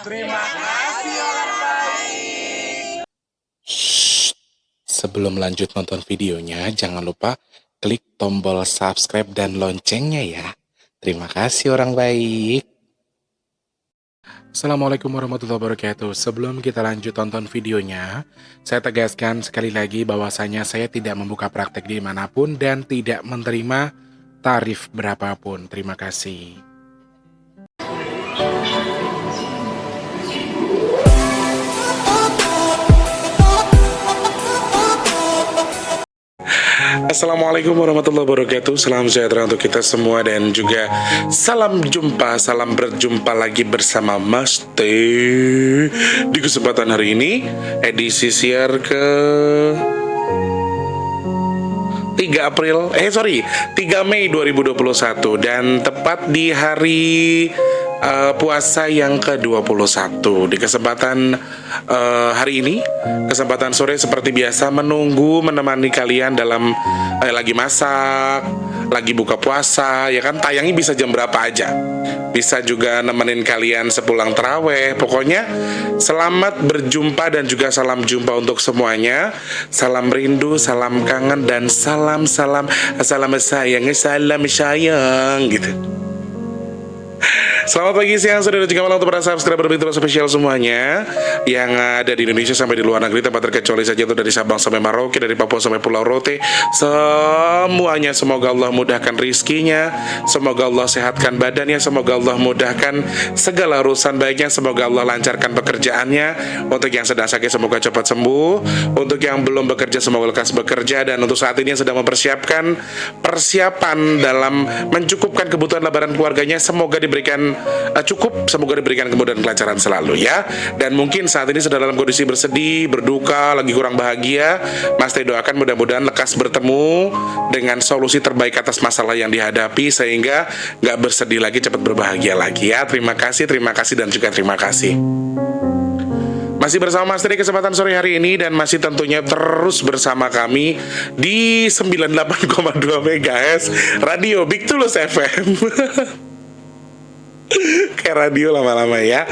Terima kasih orang baik. Sebelum lanjut nonton videonya, jangan lupa klik tombol subscribe dan loncengnya ya. Terima kasih orang baik. Assalamualaikum warahmatullahi wabarakatuh. Sebelum kita lanjut tonton videonya, saya tegaskan sekali lagi bahwasanya saya tidak membuka praktek dimanapun dan tidak menerima tarif berapapun. Terima kasih. Assalamualaikum warahmatullahi wabarakatuh. Salam sejahtera untuk kita semua dan juga salam jumpa, salam berjumpa lagi bersama Mas T di kesempatan hari ini, edisi siar ke 3 Mei 2021 dan tepat di hari puasa yang ke-21. Di kesempatan hari ini, kesempatan sore seperti biasa menunggu menemani kalian dalam lagi masak, lagi buka puasa, ya kan, tayangnya bisa jam berapa aja. Bisa juga nemenin kalian sepulang terawih. Pokoknya selamat berjumpa dan juga salam jumpa untuk semuanya. Salam rindu, salam kangen dan salam sayang gitu. Selamat pagi, siang, sore, dan juga malam untuk para subscriber Bintang spesial semuanya yang ada di Indonesia sampai di luar negeri, tempat terkecuali saja itu dari Sabang sampai Merauke, dari Papua sampai Pulau Rote. Semuanya semoga Allah mudahkan rizkinya, semoga Allah sehatkan badannya, semoga Allah mudahkan segala urusan baiknya, semoga Allah lancarkan pekerjaannya. Untuk yang sedang sakit semoga cepat sembuh, untuk yang belum bekerja semoga lekas bekerja, dan untuk saat ini yang sedang mempersiapkan persiapan dalam mencukupkan kebutuhan lebaran keluarganya semoga diberikan cukup, semoga diberikan kemudahan kelancaran selalu ya. Dan mungkin saat ini sedang dalam kondisi bersedih, berduka, lagi kurang bahagia, Mas Teh doakan mudah-mudahan lekas bertemu dengan solusi terbaik atas masalah yang dihadapi sehingga nggak bersedih lagi, cepat berbahagia lagi ya. Terima kasih dan juga terima kasih. Masih bersama Mas Teh di kesempatan sore hari ini dan masih tentunya terus bersama kami di 98,2 MHz Radio Big Tulus FM. Kayak radio lama-lama ya.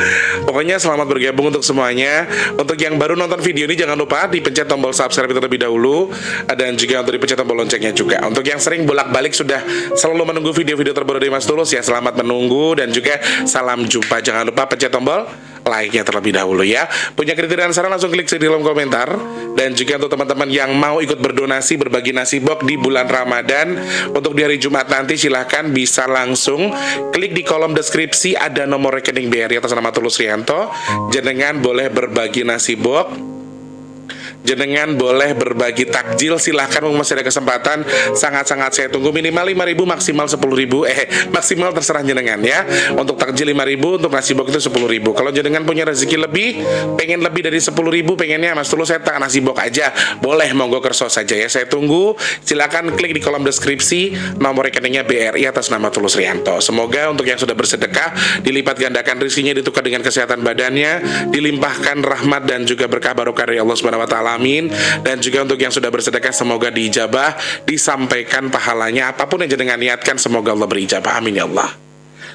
Pokoknya selamat bergabung untuk semuanya. Untuk yang baru nonton video ini jangan lupa dipencet tombol subscribe terlebih dahulu, dan juga untuk dipencet tombol loncengnya juga. Untuk yang sering bolak-balik sudah selalu menunggu video-video terbaru dari Mas Tulus ya, selamat menunggu dan juga salam jumpa. Jangan lupa pencet tombol like-nya terlebih dahulu ya. Punya kriteria dan saran langsung klik di kolom komentar. Dan juga untuk teman-teman yang mau ikut berdonasi berbagi nasi bok di bulan Ramadan untuk di hari Jumat nanti, silahkan bisa langsung klik di kolom deskripsi, ada nomor rekening BRI atas nama Tulus Rianto. Jenengan boleh berbagi nasi bok, jenengan boleh berbagi takjil, silahkan, masih ada kesempatan. Sangat-sangat saya tunggu. Minimal 5.000, maksimal 10.000. Maksimal terserah jenengan ya. Untuk takjil 5.000, untuk nasi bok itu 10.000. Kalau jenengan punya rezeki lebih, pengen lebih dari 10.000, pengennya Mas Tulus saya tak nasi bok aja, boleh, monggo kerso saja ya. Saya tunggu. Silahkan klik di kolom deskripsi nomor rekeningnya BRI atas nama Tulus Rianto. Semoga untuk yang sudah bersedekah dilipat gandakan rezekinya, ditukar dengan kesehatan badannya, dilimpahkan rahmat dan juga berkah barokah dari Allah Subhanahu wa taala. Amin. Dan juga untuk yang sudah bersedekah semoga diijabah, disampaikan pahalanya, apapun yang jenengan niatkan semoga Allah berijabah. Amin ya Allah.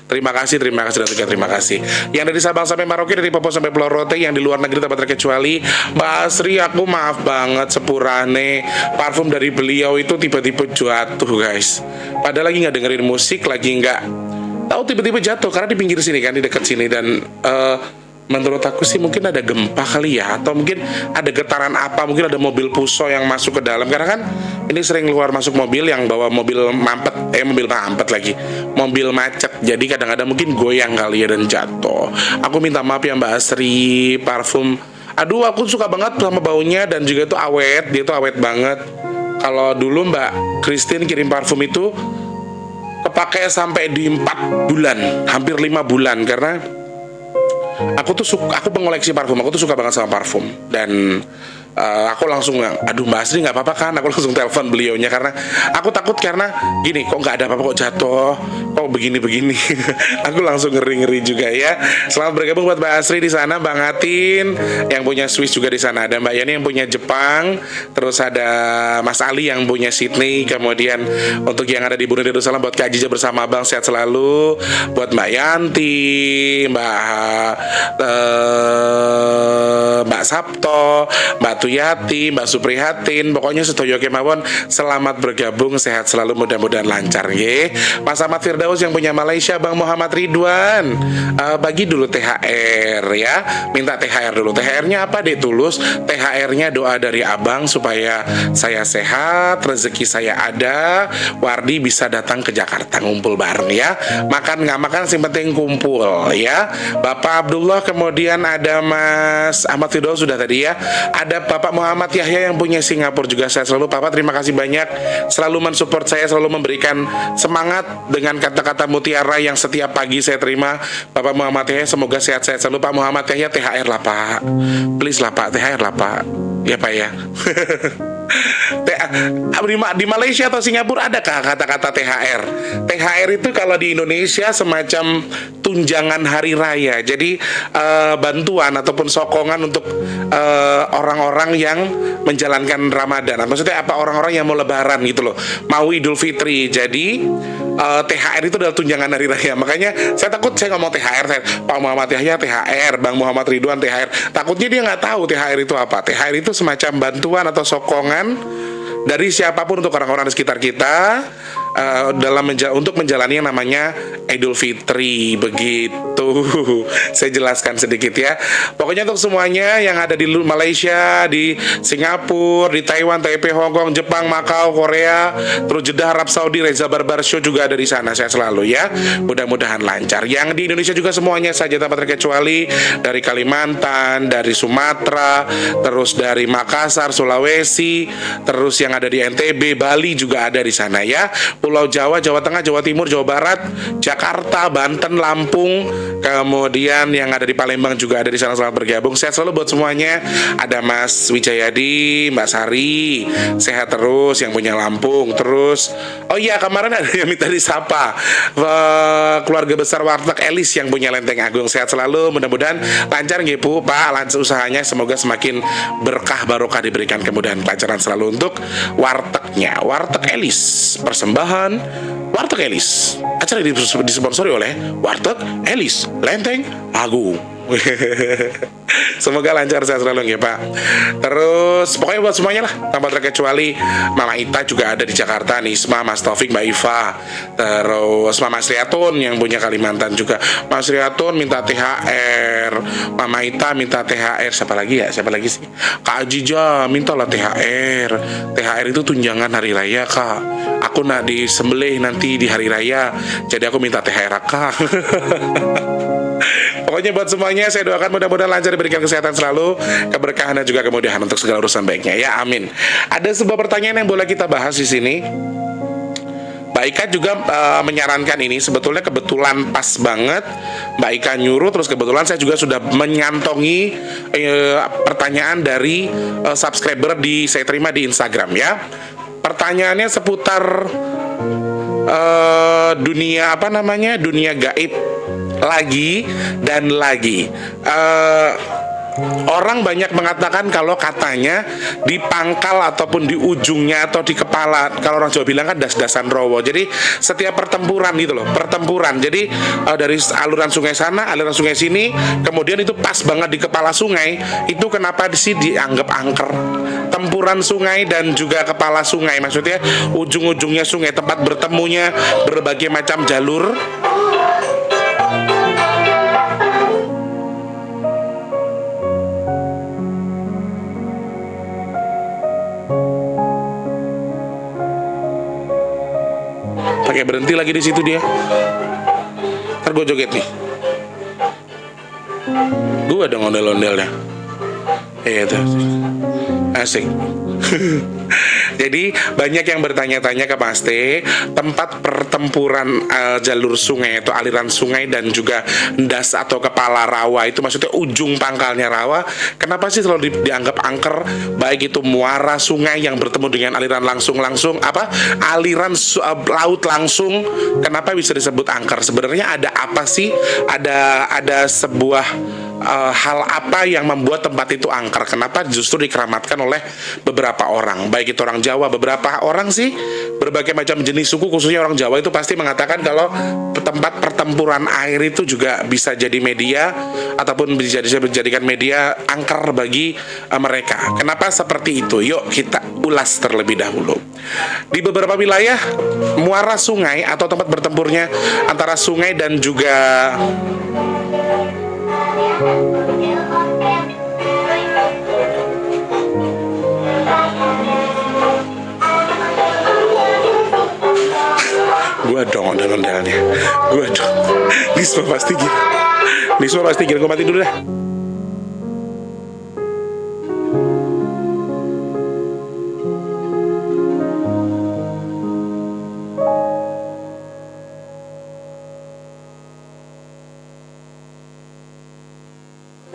Terima kasih dan juga terima kasih. Yang dari Sabang sampai Merauke, dari Papua sampai Pulau Rote, yang di luar negeri tanpa terkecuali. Mbak Asri, aku maaf banget, sepurane parfum dari beliau itu tiba-tiba jatuh guys. Padahal lagi nggak dengerin musik, lagi nggak tahu, tiba-tiba jatuh karena di pinggir sini kan, di dekat sini. Dan menurut aku sih mungkin ada gempa kali ya, atau mungkin ada getaran apa, mungkin ada mobil Puso yang masuk ke dalam, karena kan ini sering keluar masuk mobil yang bawa mobil mobil macet, jadi kadang-kadang mungkin goyang kali ya dan jatuh. Aku minta maaf ya Mbak Asri. Parfum, aduh aku suka banget sama baunya dan juga itu awet, dia tuh awet banget. Kalau dulu Mbak Christine kirim parfum itu kepakai sampai di 4 bulan, hampir 5 bulan, karena aku pengoleksi parfum, aku tuh suka banget sama parfum. Dan Aku langsung, aduh Mbak Asri nggak apa-apa kan? Aku langsung telepon beliaunya karena aku takut karena gini, kok nggak ada apa-apa kok jatuh, kok begini-begini. Aku langsung ngeri-ngeri juga ya. Selamat bergabung buat Mbak Asri di sana, Bang Atin yang punya Swiss juga di sana, ada Mbak Yani yang punya Jepang, terus ada Mas Ali yang punya Sydney, kemudian untuk yang ada di Brunei Darussalam buat Kak Jija bersama Bang sehat selalu, buat Mbak Yanti, Mbak Sabto, Mbak Tuyati, Mbak Suprihatin, pokoknya sedoyo kemawon selamat bergabung, sehat selalu, mudah-mudahan lancar ya. Mas Ahmad Firdaus yang punya Malaysia, Bang Muhammad Ridwan, bagi dulu THR ya, minta THR dulu. THR-nya apa Dek Tulus? THR-nya doa dari Abang supaya saya sehat, rezeki saya ada, Wardi bisa datang ke Jakarta ngumpul bareng ya. Makan nggak makan, yang penting kumpul ya. Bapak Abdullah, kemudian ada Mas Ahmad Firdaus sudah tadi ya. Ada Bapak Muhammad Yahya yang punya Singapura juga, saya selalu Bapak terima kasih banyak selalu mensupport saya, selalu memberikan semangat dengan kata-kata mutiara yang setiap pagi saya terima. Bapak Muhammad Yahya semoga sehat-sehat selalu. Pak Muhammad Yahya, THR lah Pak, please lah Pak, THR lah Pak ya Pak ya. Di Malaysia atau Singapura adakah kata-kata THR? THR itu kalau di Indonesia semacam tunjangan hari raya. Jadi bantuan ataupun sokongan untuk orang-orang yang menjalankan Ramadan. Maksudnya apa, orang-orang yang mau lebaran gitu loh, mau Idul Fitri. Jadi THR itu adalah tunjangan hari raya. Makanya saya takut saya ngomong THR, Pak Muhammad Yahya THR, Bang Muhammad Ridwan THR. Takutnya dia nggak tahu THR itu apa. THR itu semacam bantuan atau sokongan dari siapapun untuk orang-orang di sekitar kita untuk menjalani yang namanya Idul Fitri begitu. Saya jelaskan sedikit ya. Pokoknya untuk semuanya yang ada di Malaysia, di Singapura, di Taiwan, Taipei, Hong Kong, Jepang, Makau, Korea, terus Jeddah, Arab Saudi, Reza Barbar Show juga ada di sana. Saya selalu ya. Mudah-mudahan lancar. Yang di Indonesia juga semuanya saja tanpa terkecuali, dari Kalimantan, dari Sumatera, terus dari Makassar, Sulawesi, terus yang ada di NTB, Bali juga ada di sana ya. Pulau Jawa, Jawa Tengah, Jawa Timur, Jawa Barat, Jakarta, Banten, Lampung, kemudian yang ada di Palembang juga ada di sana. Selamat bergabung, sehat selalu buat semuanya. Ada Mas Wijayadi, Mbak Sari, sehat terus yang punya Lampung. Terus, oh iya kemarin ada yang minta disapa, keluarga besar Warteg Elis yang punya Lenteng Agung, sehat selalu, mudah-mudahan lancar nggih Bu, Pak, lancar usahanya, semoga semakin berkah barokah, diberikan kemudahan kelancaran selalu untuk wartegnya. Warteg Elis, persembahan Warteg Elis. Acara disponsori oleh Warteg Elis Lenteng Agung. Semoga lancar, sehat selalu ya Pak. Terus pokoknya buat semuanya lah tanpa terkecuali. Mama Ita juga ada di Jakarta, Nisma, Mas Taufik, Mbak Iva. Terus Mama Sriatun yang punya Kalimantan juga, Mas Sriatun minta THR, Mama Ita minta THR. Siapa lagi ya? Siapa lagi sih? Kak Ajija mintalah THR. THR itu tunjangan hari raya Kak. Aku nak disembelih nanti di hari raya, jadi aku minta THR Kak. Pokoknya buat semuanya saya doakan mudah-mudahan lancar, diberikan kesehatan selalu, keberkahan dan juga kemudahan untuk segala urusan baiknya ya, amin. Ada sebuah pertanyaan yang boleh kita bahas di sini. Mbak Ika juga menyarankan ini, sebetulnya kebetulan pas banget Mbak Ika nyuruh, terus kebetulan saya juga sudah menyantongi pertanyaan dari subscriber saya terima di Instagram ya. Pertanyaannya seputar dunia dunia gaib lagi dan lagi. Orang banyak mengatakan kalau katanya di pangkal ataupun di ujungnya atau di kepala, kalau orang Jawa bilang kan das-dasan rowo. Jadi setiap pertempuran gitu loh, pertempuran. Jadi dari aliran sungai sana, aliran sungai sini, kemudian itu pas banget di kepala sungai. Itu kenapa sih dianggap angker? Tempuran sungai dan juga kepala sungai, maksudnya ujung-ujungnya sungai, tempat bertemunya berbagai macam jalur. Pakai berhenti lagi di situ dia. Ntar gue joget nih. Gue ada ondel-ondelnya. Iya tuh. Asik. Jadi banyak yang bertanya-tanya ke Mas T, tempat pertempuran jalur sungai atau aliran sungai dan juga das atau kepala rawa itu maksudnya ujung pangkalnya rawa. Kenapa sih selalu dianggap angker? Baik itu muara sungai yang bertemu dengan aliran langsung aliran laut langsung. Kenapa bisa disebut angker? Sebenarnya ada apa sih? Ada sebuah hal apa yang membuat tempat itu angker? Kenapa justru dikeramatkan oleh beberapa orang, baik itu orang Jawa, beberapa orang sih berbagai macam jenis suku, khususnya orang Jawa itu pasti mengatakan kalau tempat pertempuran air itu juga bisa jadi media ataupun bisa dijadikan media angker bagi mereka. Kenapa seperti itu? Yuk kita ulas terlebih dahulu. Di beberapa wilayah muara sungai atau tempat bertempurnya antara sungai dan juga gua dong ondel-ondelnya. Gua dong. Nisma pasti gila. Gua mati dulu dah.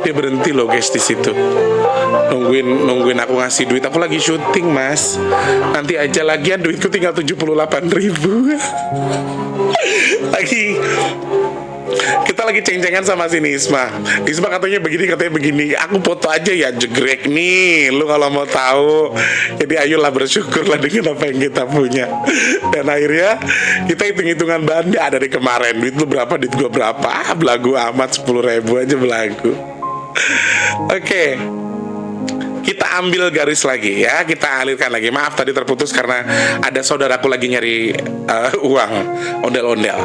Dia berhenti loh guys di situ. Nungguin aku ngasih duit. Aku lagi syuting mas. Nanti aja lagian duitku tinggal 78.000. Kita lagi ceng-cengan sama si Nisma. Nisma katanya begini. Aku foto aja ya, jegrek nih. Lu kalau mau tahu. Jadi ayolah bersyukurlah dengan apa yang kita punya. Dan akhirnya kita hitung-hitungan bandnya ada di kemarin. Duit lu berapa, duit gua berapa. Belagu amat, 10.000 aja belagu. Oke. Kita ambil garis lagi ya, kita alirkan lagi. Maaf tadi terputus karena ada saudaraku lagi nyari uang, ondel-ondel.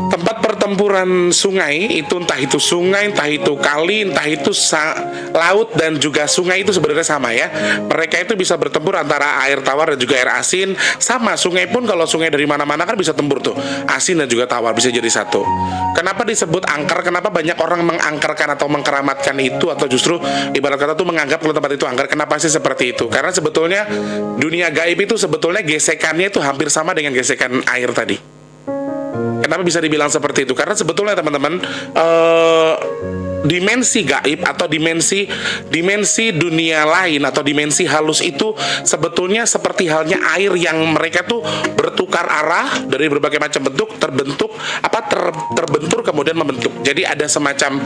Tempat pertempuran sungai itu entah itu sungai, entah itu kali, entah itu laut dan juga sungai itu sebenarnya sama ya. Mereka itu bisa bertempur antara air tawar dan juga air asin. Sama sungai pun kalau sungai dari mana-mana kan bisa tembur tuh. Asin dan juga tawar bisa jadi satu. Kenapa disebut angker? Kenapa banyak orang mengangkerkan atau mengkeramatkan itu atau justru ibarat kata tuh menganggap kalau tempat itu angker? Kenapa sih seperti itu? Karena sebetulnya dunia gaib itu sebetulnya gesekannya itu hampir sama dengan gesekan air tadi. Kenapa bisa dibilang seperti itu? Karena sebetulnya teman-teman dimensi gaib atau dimensi dunia lain atau dimensi halus itu sebetulnya seperti halnya air yang mereka tuh bertukar arah dari berbagai macam bentuk, terbentur kemudian membentuk. Jadi ada semacam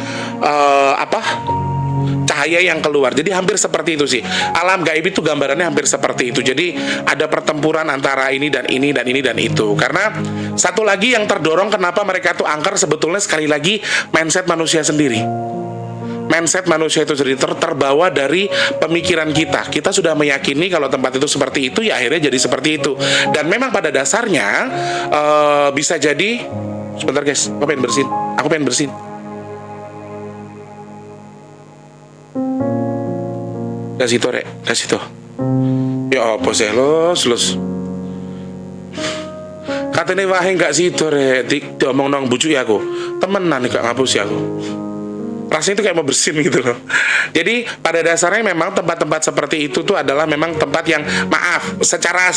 cahaya yang keluar. Jadi hampir seperti itu sih. Alam gaib itu gambarannya hampir seperti itu. Jadi ada pertempuran antara ini dan ini dan ini dan itu. Karena satu lagi yang terdorong kenapa mereka tuh angker sebetulnya sekali lagi mindset manusia sendiri. Mindset manusia itu sendiri terbawa dari pemikiran kita. Kita sudah meyakini kalau tempat itu seperti itu, ya akhirnya jadi seperti itu. Dan memang pada dasarnya bisa jadi. Sebentar guys, aku pengen bersin. Kasih tuh. Ya apa sih los. Katanya wae gak sido rek, diomong nang bujuk ya aku. Temenan gak ngapus ya aku. Rasanya itu kayak mau bersin gitu loh. Jadi pada dasarnya memang tempat-tempat seperti itu tuh adalah memang tempat yang secara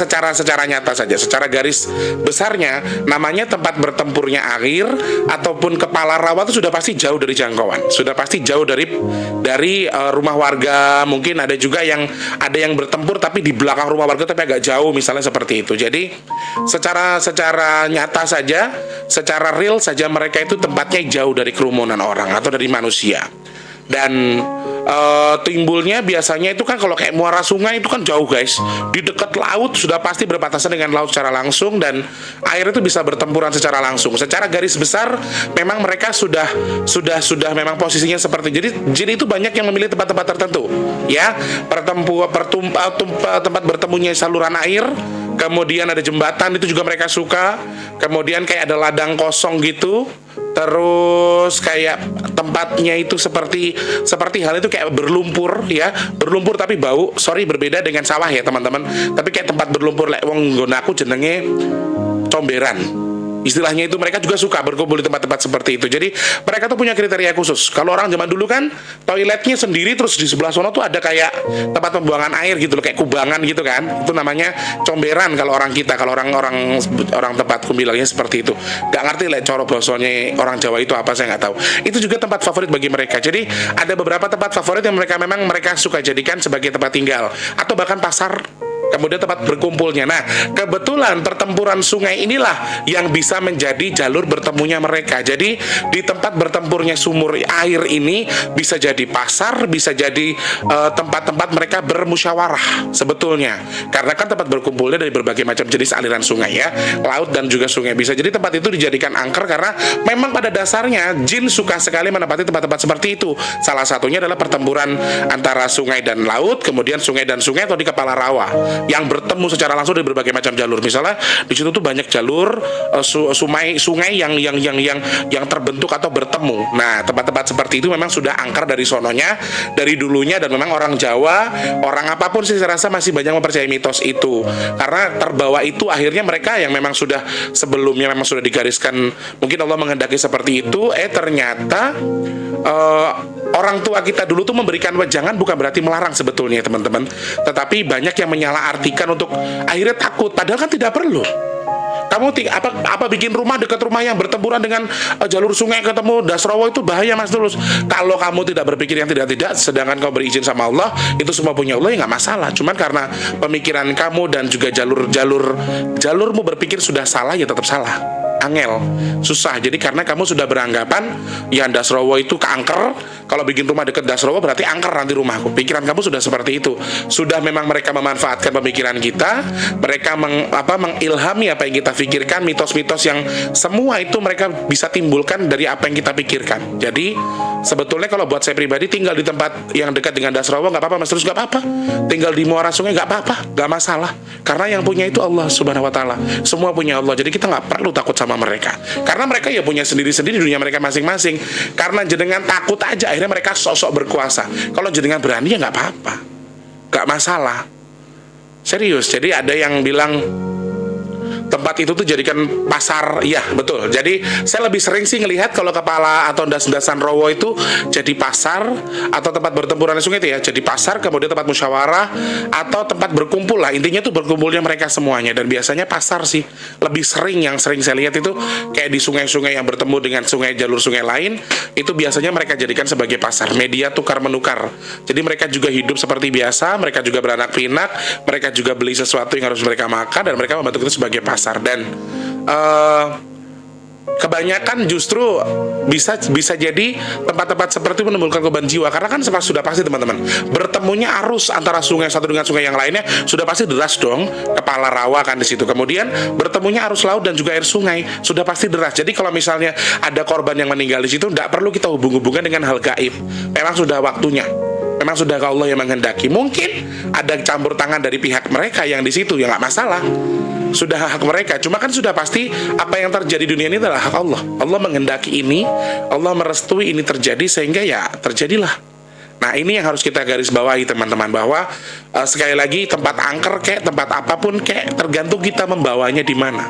nyata saja, secara garis besarnya namanya tempat bertempurnya air ataupun kepala rawa itu sudah pasti jauh dari jangkauan, sudah pasti jauh dari rumah warga. Mungkin ada juga yang bertempur tapi di belakang rumah warga tapi agak jauh misalnya seperti itu. Jadi secara nyata saja, secara real saja mereka itu tempatnya jauh dari kerumunan orang atau dari manusia. Dan timbulnya biasanya itu kan kalau kayak muara sungai itu kan jauh guys, di dekat laut sudah pasti berbatasan dengan laut secara langsung dan air itu bisa bertempuran secara langsung. Secara garis besar memang mereka sudah memang posisinya seperti jadi itu banyak yang memilih tempat-tempat tertentu ya, tempat bertemunya saluran air. Kemudian ada jembatan itu juga mereka suka. Kemudian kayak ada ladang kosong gitu. Terus kayak tempatnya itu seperti hal itu kayak berlumpur ya, berlumpur tapi bau. Berbeda dengan sawah ya teman-teman. Tapi kayak tempat berlumpur lek wong nggon aku jenenge comberan. Istilahnya itu mereka juga suka berkumpul di tempat-tempat seperti itu. Jadi mereka tuh punya kriteria khusus. Kalau orang zaman dulu kan toiletnya sendiri, terus di sebelah sono tuh ada kayak tempat pembuangan air gitu loh, kayak kubangan gitu kan. Itu namanya comberan kalau orang kita, kalau orang tempatku bilangnya seperti itu. Gak ngerti lah coro bosone orang Jawa itu apa, saya nggak tahu. Itu juga tempat favorit bagi mereka. Jadi ada beberapa tempat favorit yang mereka suka jadikan sebagai tempat tinggal atau bahkan pasar, kemudian tempat berkumpulnya. Nah, kebetulan pertempuran sungai inilah yang bisa menjadi jalur bertemunya mereka. Jadi di tempat bertempurnya sumur air ini bisa jadi pasar, bisa jadi tempat-tempat mereka bermusyawarah sebetulnya. Karena kan tempat berkumpulnya dari berbagai macam jenis aliran sungai ya, laut dan juga sungai. Bisa jadi tempat itu dijadikan angker karena memang pada dasarnya jin suka sekali menempati tempat-tempat seperti itu. Salah satunya adalah pertempuran antara sungai dan laut, kemudian sungai dan sungai atau di kepala rawa yang bertemu secara langsung dari berbagai macam jalur. Misalnya di situ tuh banyak jalur sungai yang terbentuk atau bertemu. Nah, tempat-tempat seperti itu memang sudah angker dari sononya, dari dulunya, dan memang orang Jawa, orang apapun sih saya rasa masih banyak mempercayai mitos itu. Karena terbawa itu akhirnya mereka yang memang sudah sebelumnya memang sudah digariskan, mungkin Allah menghendaki seperti itu, ternyata orang tua kita dulu tuh memberikan wejangan bukan berarti melarang sebetulnya teman-teman, tetapi banyak yang menyalahartikan untuk akhirnya takut, padahal kan tidak perlu. Kamu apa bikin rumah dekat rumah yang bertempuran dengan jalur sungai ketemu Dasrowo, itu bahaya Mas Tulus. Kalau kamu tidak berpikir yang tidak, sedangkan kamu berizin sama Allah, itu semua punya Allah, ya nggak masalah. Cuman karena pemikiran kamu dan juga jalurmu berpikir sudah salah, ya tetap salah. Angel, susah. Jadi karena kamu sudah beranggapan ya Dasrowo itu keangker, kalau bikin rumah dekat Dasrowo berarti angker nanti rumahku. Pikiran kamu sudah seperti itu. Sudah memang mereka memanfaatkan pemikiran kita, mereka mengilhami apa yang kita pikirkan, mitos-mitos yang semua itu mereka bisa timbulkan dari apa yang kita pikirkan. Jadi sebetulnya kalau buat saya pribadi, tinggal di tempat yang dekat dengan Dasrowo nggak apa-apa Mas, terus nggak apa-apa. Tinggal di muara sungai nggak apa-apa, nggak masalah. Karena yang punya itu Allah Subhanahu Wa Taala. Semua punya Allah. Jadi kita nggak perlu takut sama mereka, karena mereka ya punya sendiri-sendiri dunia mereka masing-masing. Karena jenengan takut aja akhirnya mereka sok-sok berkuasa. Kalau jenengan berani ya nggak apa-apa, nggak masalah, serius. Jadi ada yang bilang tempat itu tuh jadikan pasar, ya betul. Jadi saya lebih sering sih ngelihat kalau kepala atau das-dasan Rowo itu jadi pasar atau tempat bertempuran sungai itu ya, jadi pasar, kemudian tempat musyawarah atau tempat berkumpul lah. Intinya tuh berkumpulnya mereka semuanya. Dan biasanya pasar sih lebih sering, yang sering saya lihat itu kayak di sungai-sungai yang bertemu dengan sungai, jalur sungai lain, itu biasanya mereka jadikan sebagai pasar, media tukar menukar. Jadi mereka juga hidup seperti biasa, mereka juga beranak pinak, mereka juga beli sesuatu yang harus mereka makan, dan mereka membentuk itu sebagai pasar. Dan kebanyakan justru bisa jadi tempat-tempat seperti itu menimbulkan korban jiwa, karena kan sudah pasti teman-teman, bertemunya arus antara sungai satu dengan sungai yang lainnya sudah pasti deras dong, kepala rawa kan di situ. Kemudian bertemunya arus laut dan juga air sungai sudah pasti deras. Jadi kalau misalnya ada korban yang meninggal di situ, tidak perlu kita hubung-hubungkan dengan hal gaib. Memang sudah waktunya, memang sudah Allah yang menghendaki. Mungkin ada campur tangan dari pihak mereka yang di situ, ya nggak masalah, sudah hak mereka. Cuma kan sudah pasti apa yang terjadi di dunia ini adalah hak Allah. Allah menghendaki ini, Allah merestui ini terjadi, sehingga ya terjadilah. Nah, ini yang harus kita garis bawahi teman-teman, bahwa sekali lagi tempat angker kayak tempat apapun kayak tergantung kita membawanya di mana.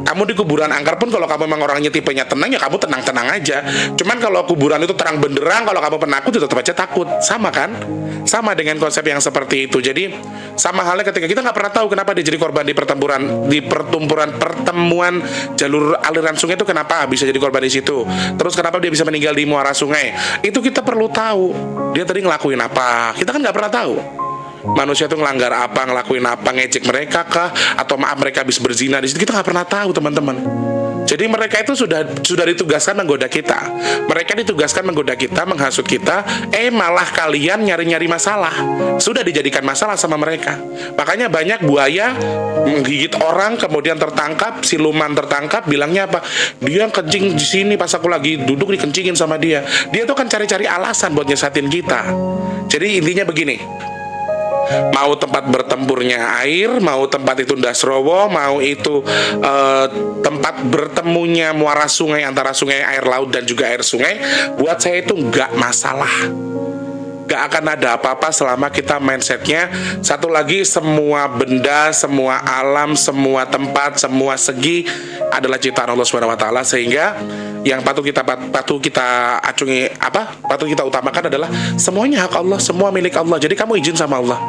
Kamu di kuburan angker pun kalau kamu memang orangnya tipenya tenang, ya kamu tenang-tenang aja. Cuman kalau kuburan itu terang benderang, kalau kamu penakut ya tetap aja takut. Sama kan? Sama dengan konsep yang seperti itu. Jadi sama halnya ketika kita nggak pernah tahu kenapa dia jadi korban di pertemuan jalur aliran sungai itu, kenapa bisa jadi korban di situ. Terus kenapa dia bisa meninggal di muara sungai. Itu kita perlu tahu. Dia tadi ngelakuin apa. Kita kan nggak pernah tahu. Manusia itu ngelanggar apa, ngelakuin apa, ngejek mereka kah, atau maaf mereka habis berzina di situ, kita nggak pernah tahu teman-teman. Jadi mereka itu sudah ditugaskan menggoda kita. Mereka ditugaskan menggoda kita, menghasut kita. Malah kalian nyari-nyari masalah. Sudah dijadikan masalah sama mereka. Makanya banyak buaya menggigit orang, kemudian tertangkap, siluman tertangkap, bilangnya apa? Dia kencing di sini pas aku lagi duduk, dikencingin sama dia. Dia tuh kan cari-cari alasan buat nyesatin kita. Jadi intinya begini. Mau tempat bertempurnya air, mau tempat itu Dasrowo, mau itu tempat bertemunya muara sungai antara sungai air laut dan juga air sungai, buat saya itu nggak masalah. Gak akan ada apa-apa selama kita mindsetnya satu lagi, semua benda, semua alam, semua tempat, semua segi adalah ciptaan Allah Subhanahu wa taala, sehingga yang patut kita acungi patut kita utamakan adalah semuanya hak Allah, semua milik Allah. Jadi kamu izin sama Allah.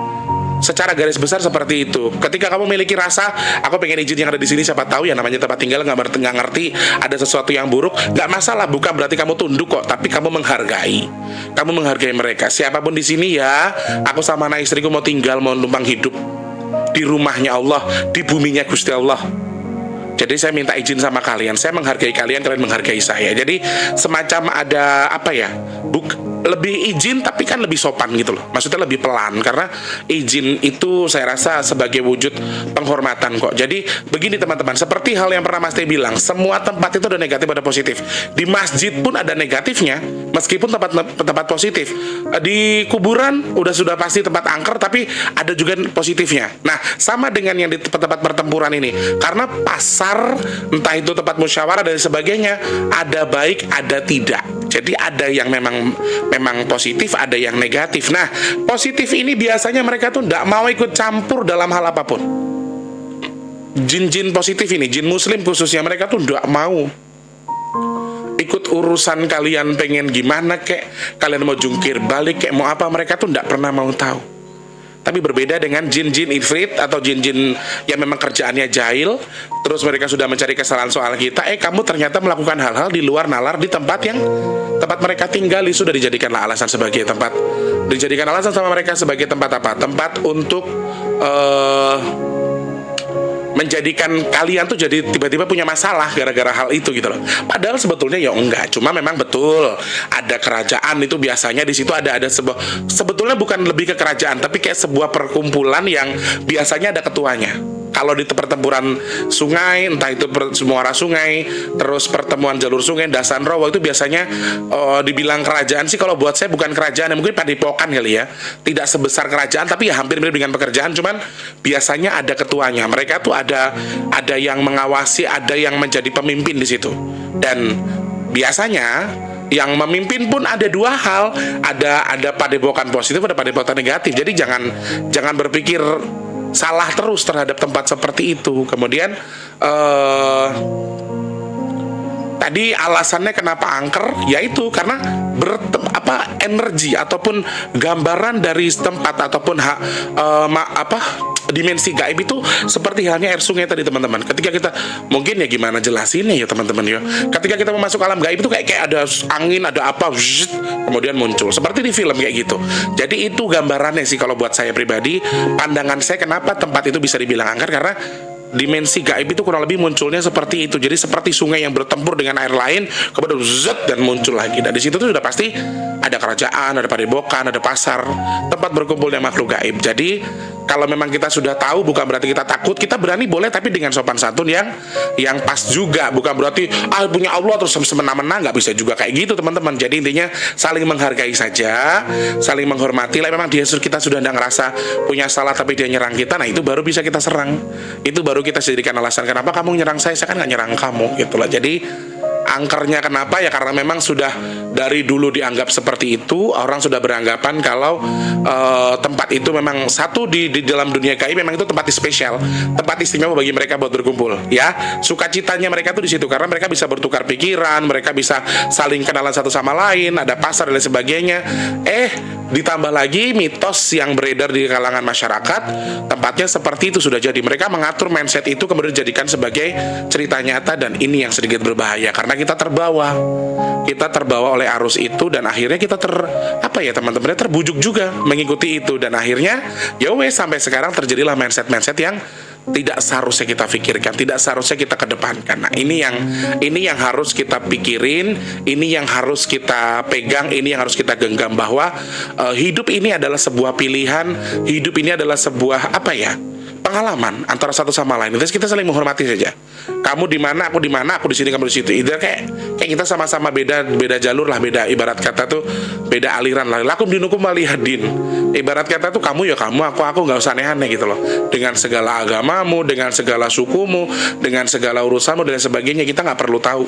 Secara garis besar seperti itu. Ketika kamu memiliki rasa, aku pengen izin yang ada di sini, siapa tahu ya namanya tempat tinggal nggak ngerti ada sesuatu yang buruk, nggak masalah. Bukan berarti kamu tunduk kok, tapi kamu menghargai. Kamu menghargai mereka. Siapapun di sini ya, aku sama anak istriku mau tinggal, mau numpang hidup di rumahnya Allah, di buminya Gusti Allah. Jadi saya minta izin sama kalian, saya menghargai kalian, kalian menghargai saya. Jadi semacam ada lebih izin tapi kan lebih sopan gitu loh. Maksudnya lebih pelan, karena izin itu saya rasa sebagai wujud penghormatan kok. Jadi begini teman-teman, seperti hal yang pernah Mas Teh bilang, semua tempat itu ada negatif ada positif. Di masjid pun ada negatifnya, meskipun tempat positif. Di kuburan sudah pasti tempat angker, tapi ada juga positifnya. Nah, sama dengan yang di tempat pertempuran ini, karena pasar, entah itu tempat musyawarah dan sebagainya, ada baik ada tidak. Jadi ada yang memang positif, ada yang negatif. Nah, positif ini biasanya mereka tuh tidak mau ikut campur dalam hal apapun. Jin-jin positif ini, jin muslim khususnya, mereka tuh tidak mau ikut urusan kalian pengen gimana kek, kalian mau jungkir balik kek, mau apa, mereka tuh tidak pernah mau tahu. Tapi berbeda dengan jin-jin ifrit atau jin-jin yang memang kerjaannya jahil, terus mereka sudah mencari kesalahan soal kita, kamu ternyata melakukan hal-hal di luar nalar di tempat mereka tinggali, sudah dijadikan alasan sama mereka sebagai tempat apa? Tempat untuk menjadikan kalian tuh jadi tiba-tiba punya masalah gara-gara hal itu gitu loh. Padahal sebetulnya ya enggak, cuma memang betul ada kerajaan itu biasanya di situ ada sebetulnya bukan lebih ke kerajaan, tapi kayak sebuah perkumpulan yang biasanya ada ketuanya. Kalau di pertempuran sungai, entah itu muara sungai, terus pertemuan jalur sungai, Dasan Rawa, itu biasanya dibilang kerajaan sih, kalau buat saya bukan kerajaan, mungkin padepokan kali ya. Tidak sebesar kerajaan, tapi ya hampir mirip dengan pekerjaan, cuman biasanya ada ketuanya. Mereka tuh ada yang mengawasi, ada yang menjadi pemimpin di situ. Dan biasanya yang memimpin pun ada dua hal, ada padepokan positif, ada padepokan negatif. Jadi jangan berpikir salah terus terhadap tempat seperti itu. Kemudian tadi alasannya kenapa angker, yaitu karena energi ataupun gambaran dari tempat ataupun dimensi gaib itu seperti halnya air sungai tadi teman-teman. Ketika kita mungkin ya gimana jelasinnya ya teman-teman ya. Ketika kita masuk alam gaib itu kayak ada angin, ada apa, kemudian muncul seperti di film kayak gitu. Jadi itu gambarannya sih kalau buat saya pribadi, pandangan saya kenapa tempat itu bisa dibilang angker, karena dimensi gaib itu kurang lebih munculnya seperti itu. Jadi seperti sungai yang bertempur dengan air lain, kemudian dan muncul lagi. Dan di situ tuh sudah pasti ada kerajaan, ada padepokan, ada pasar, tempat berkumpulnya makhluk gaib. Jadi kalau memang kita sudah tahu, bukan berarti kita takut, kita berani boleh, tapi dengan sopan santun yang pas juga. Bukan berarti punya Allah terus semena-mena, nggak bisa juga kayak gitu teman-teman. Jadi intinya saling menghargai saja, saling menghormati. Lah memang kita sudah tidak ngerasa punya salah tapi dia nyerang kita, nah itu baru bisa kita serang. Itu baru kita jadikan alasan kenapa kamu nyerang saya kan nggak nyerang kamu gitulah. Jadi angkernya kenapa ya, karena memang sudah dari dulu dianggap seperti itu. Orang sudah beranggapan kalau tempat itu memang satu di dalam dunia gaib, memang itu tempat spesial, tempat istimewa bagi mereka buat berkumpul ya. Sukacitanya mereka tuh di situ karena mereka bisa bertukar pikiran, mereka bisa saling kenalan satu sama lain, ada pasar dan sebagainya. Ditambah lagi mitos yang beredar di kalangan masyarakat, tempatnya seperti itu sudah jadi. Mereka mengatur mindset itu kemudian dijadikan sebagai cerita nyata, dan ini yang sedikit berbahaya karena kita terbawa oleh arus itu, dan akhirnya kita teman-teman terbujuk juga mengikuti itu, dan akhirnya sampai sekarang terjadilah mindset yang tidak seharusnya kita pikirkan, tidak seharusnya kita kedepankan. Nah, ini yang harus kita pikirin, ini yang harus kita pegang, ini yang harus kita genggam, bahwa hidup ini adalah sebuah pilihan, hidup ini adalah sebuah pengalaman antara satu sama lain. Terus kita saling menghormati saja. Kamu di mana, aku di mana, aku di sini, kamu di situ. Itu kayak kita sama-sama beda jalur lah, beda, ibarat kata tuh beda aliran lah. Lakum dinukum waliyadin. Ibarat kata tuh kamu ya kamu, aku nggak usah aneh-aneh gitu loh. Dengan segala agamamu, dengan segala sukumu, dengan segala urusanmu dan sebagainya, kita nggak perlu tahu.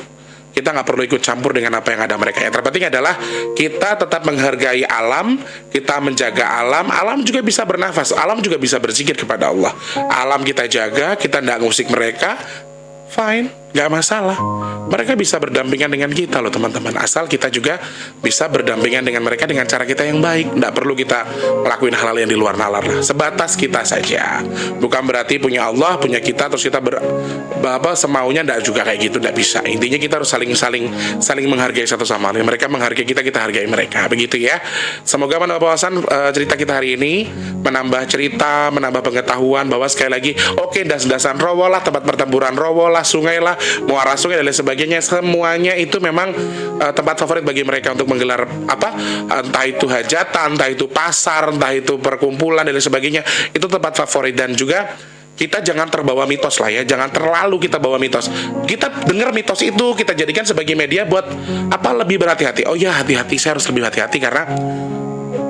Kita nggak perlu ikut campur dengan apa yang ada mereka. Yang terpenting adalah kita tetap menghargai alam, kita menjaga alam. Alam juga bisa bernafas, alam juga bisa berzikir kepada Allah. Alam kita jaga, kita nggak ngusik mereka, fine. nggak masalah. Mereka bisa berdampingan dengan kita loh teman-teman. Asal kita juga bisa berdampingan dengan mereka dengan cara kita yang baik. Nggak perlu kita melakukan hal-hal yang di luar nalar lah. Sebatas kita saja. Bukan berarti punya Allah, punya kita, terus kita semaunya nggak juga kayak gitu. Nggak bisa. Intinya kita harus saling menghargai satu sama lain. Mereka menghargai kita hargai mereka. Begitu ya. Semoga menambah wawasan cerita kita hari ini, menambah cerita, menambah pengetahuan bahwa sekali lagi, oke, das-dasan Rowo lah, tempat pertempuran Rowo lah, sungai lah, muara sungai dan lain sebagainya, semuanya itu memang tempat favorit bagi mereka untuk menggelar entah itu hajatan, entah itu pasar, entah itu perkumpulan dan lain sebagainya. Itu tempat favorit. Dan juga kita jangan terbawa mitos lah ya, jangan terlalu kita bawa mitos. Kita dengar mitos itu, kita jadikan sebagai media buat lebih berhati-hati. Oh ya, hati-hati, saya harus lebih hati-hati karena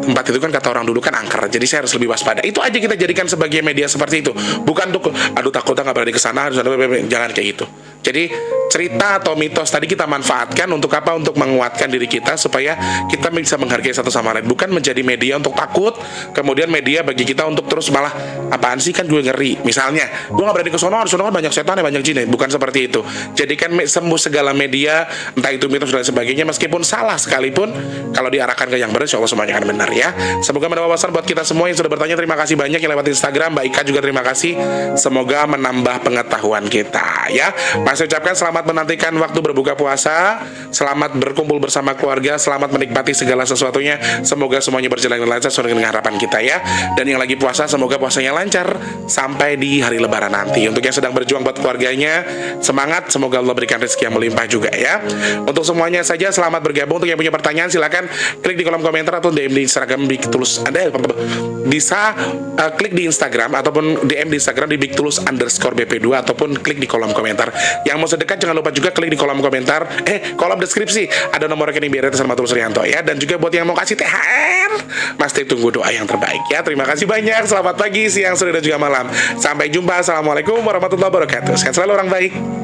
tempat itu kan kata orang dulu kan angker, jadi saya harus lebih waspada. Itu aja kita jadikan sebagai media seperti itu. Bukan untuk takutnya nggak berani ke sana, jangan kayak gitu. Jadi cerita atau mitos tadi kita manfaatkan untuk apa? Untuk menguatkan diri kita supaya kita bisa menghargai satu sama lain. Bukan menjadi media untuk takut, kemudian media bagi kita untuk terus malah apaan sih, kan gue ngeri. Misalnya, gue nggak berani ke sono kan banyak setan ya, banyak jin. Bukan seperti itu. Jadikan segala media, entah itu mitos dan sebagainya, meskipun salah sekalipun, kalau diarahkan ke yang benar, insya Allah semuanya akan benar ya. Semoga menambah wawasan buat kita semua yang sudah bertanya. Terima kasih banyak yang lewat Instagram. Mbak Ika juga terima kasih. Semoga menambah pengetahuan kita ya. Saya ucapkan selamat menantikan waktu berbuka puasa, selamat berkumpul bersama keluarga, selamat menikmati segala sesuatunya. Semoga semuanya berjalan dengan lancar sesuai dengan harapan kita ya. Dan yang lagi puasa, semoga puasanya lancar sampai di hari Lebaran nanti. Untuk yang sedang berjuang buat keluarganya, semangat. Semoga Allah berikan rezeki yang melimpah juga ya. Untuk semuanya saja, selamat bergabung. Untuk yang punya pertanyaan, silakan klik di kolom komentar atau DM di Instagram Bigtulus. Anda bisa klik di Instagram ataupun DM di Instagram di Bigtulus_BP2 ataupun klik di kolom komentar. Yang mau sedekah jangan lupa juga klik di kolom komentar, kolom deskripsi ada nomor rekening BRT sama Tulus Rianto ya. Dan juga buat yang mau kasih THR, pasti tunggu doa yang terbaik ya. Terima kasih banyak. Selamat pagi, siang, sore dan juga malam. Sampai jumpa. Assalamualaikum warahmatullahi wabarakatuh. Sehat selalu orang baik.